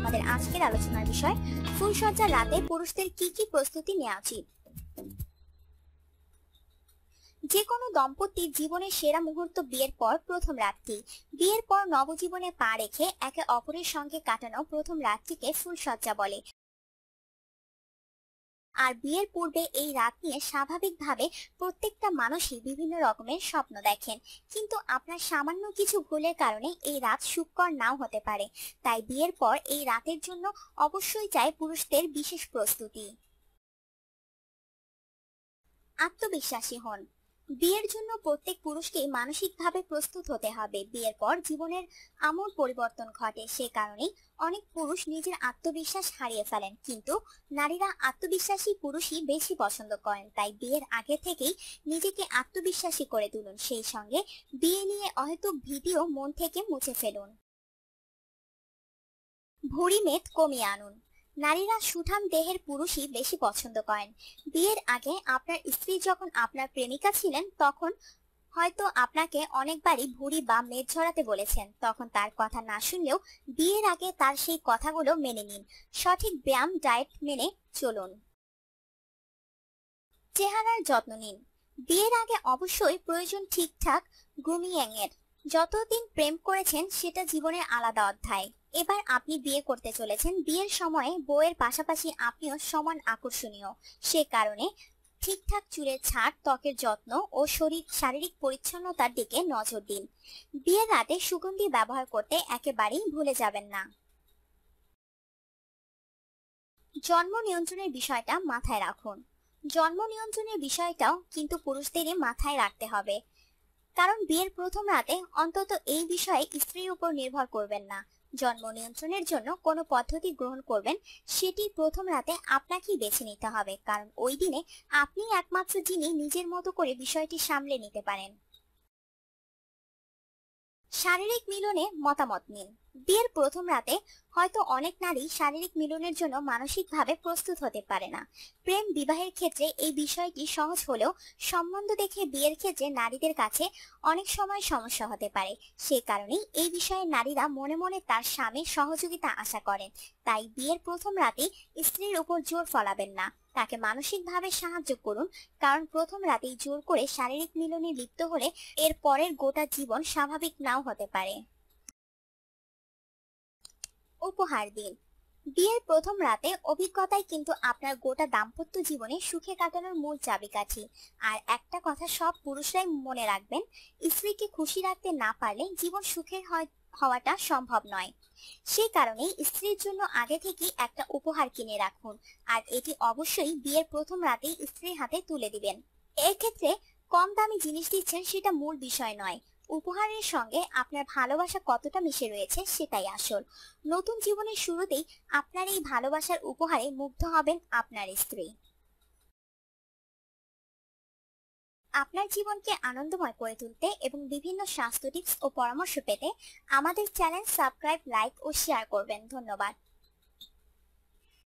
আমাদের আজকের আলোচনার বিষয় ফুলসজ্জার রাতে পুরুষদের কি কি প্রস্তুতি নেওয়া উচিত। যে কোনো দম্পতির জীবনের সেরা মুহূর্ত বিয়ের পর প্রথম রাতটি। বিয়ের পর নবজীবনে পা রেখে একে অপরের সঙ্গে কাটানো প্রথম রাতটিকে ফুলসজ্জা বলে। আর বিয়ের পূর্বে এই রাত নিয়ে স্বাভাবিকভাবে প্রত্যেকটা মানুষই বিভিন্ন রকমের স্বপ্ন দেখেন, কিন্তু আপনার সামান্য কিছু ভুলের কারণে এই রাত সুখকর নাও হতে পারে। তাই বিয়ের পর এই রাতের জন্য অবশ্যই চাই পুরুষদের বিশেষ প্রস্তুতি। আত্মবিশ্বাসী হন। বিয়ের জন্য প্রত্যেক পুরুষকেই মানসিকভাবে প্রস্তুত হতে হবে। বিয়ের পর জীবনের আমূল পরিবর্তন ঘটে, সে কারণেই অনেক পুরুষ নিজের আত্মবিশ্বাস হারিয়ে ফেলেন, কিন্তু নারীরা আত্মবিশ্বাসী পুরুষই বেশি পছন্দ করেন। তাই বিয়ের আগে থেকেই নিজেকে আত্মবিশ্বাসী করে তুলুন, সেই সঙ্গে বিয়ে নিয়ে অহেতুক ভীতিও মন থেকে মুছে ফেলুন। ভুঁড়ি মেদ কমিয়ে আনুন। নারীরা সুঠাম দেহের পুরুষই বেশি পছন্দ করেন। বিয়ের আগে আপনার স্ত্রী যখন আপনার প্রেমিকা ছিলেন, তখন হয়তো আপনাকে অনেকবারই ভুঁড়ি বা মেদ ঝরাতে বলেছেন। তখন তার কথা না শুনলেও বিয়ের আগে তার সেই কথাগুলো মেনে নিন। সঠিক ব্যায়াম, ডায়েট মেনে চলুন। চেহারার যত্ন নিন। বিয়ের আগে অবশ্যই প্রয়োজন ঠিকঠাক গ্রুমিং এর। যতদিন প্রেম করেছেন সেটা জীবনের আলাদা অধ্যায়। এবার আপনি বিয়ে করতে চলেছেন। বিয়ের সময়ে বউয়ের পাশাপাশি আপনিও সমান আকর্ষণীয়, সে কারণে ঠিকঠাক চুলের ছাট, ত্বকের যত্ন ও শারীরিক পরিচ্ছন্নতার দিকে নজর দিন। বিয়ের রাতে সুগন্ধি ব্যবহার করতে একেবারেই ভুলে যাবেন না। জন্ম নিয়ন্ত্রণের বিষয়টা মাথায় রাখুন। জন্ম নিয়ন্ত্রণের বিষয়টাও কিন্তু পুরুষদেরই মাথায় রাখতে হবে, কারণ বিয়ের প্রথম রাতে অন্তত এই বিষয়ে স্ত্রীর উপর নির্ভর করবেন না। জন্ম নিয়ন্ত্রণের জন্য কোনো পদ্ধতি গ্রহণ করবেন, সেটি প্রথম রাতে আপনাকেই বেছে নিতে হবে, কারণ ওই দিনে আপনি একমাত্র যিনি নিজের মতো করে বিষয়টি সামলে নিতে পারেন। শারীরিক মিলনে মতামত নিন। বিয়ের প্রথম রাতে হয়তো অনেক নারী শারীরিক মিলনের জন্য মানসিকভাবে প্রস্তুত হতে পারে না। প্রেম বিবাহের ক্ষেত্রে এই বিষয়টি সহজ হলেও সম্বন্ধ দেখে বিয়ের ক্ষেত্রে নারীদের কাছে অনেক সময় সমস্যা হতে পারে। সে কারণেই এই বিষয়ে নারীরা মনে মনে তার স্বামীর সহযোগিতা আশা করেন। তাই বিয়ের প্রথম রাতেই স্ত্রীর উপর জোর ফলাবেন না, তাকে মানসিকভাবে সাহায্য করুন, কারণ প্রথম রাতেই জোর করে শারীরিক মিলনে লিপ্ত হলে এর পরের গোটা জীবন স্বাভাবিক নাও হতে পারে। উপহার দিন। বিয়ের প্রথম রাতে অভিজ্ঞতাই কিন্তু আপনার গোটা দাম্পত্য জীবনে সুখে কাটানোর মূল চাবিকাঠি। আর একটা কথা সব পুরুষরাই মনে রাখবেন, স্ত্রীকে খুশি রাখতে না পারলে জীবন সুখের হওয়াটা সম্ভব নয়। সেই কারণেই স্ত্রীর জন্য আগে থেকেই একটা উপহার কিনে রাখুন, আর এটি অবশ্যই বিয়ের প্রথম রাতেই স্ত্রীর হাতে তুলে দিবেন। এক্ষেত্রে কম দামি জিনিস দিচ্ছেন সেটা মূল বিষয় নয়, উপহারের সঙ্গে আপনার ভালোবাসা কতটা মিশে রয়েছে সেটাই আসল। নতুন জীবনের শুরুতেই আপনার এই ভালোবাসার উপহারে মুগ্ধ হবেন আপনার স্ত্রী। আপনার জীবনকে আনন্দময় করে তুলতে এবং বিভিন্ন স্বাস্থ্য টিপস ও পরামর্শ পেতে আমাদের চ্যানেল সাবস্ক্রাইব, লাইক ও শেয়ার করবেন। ধন্যবাদ।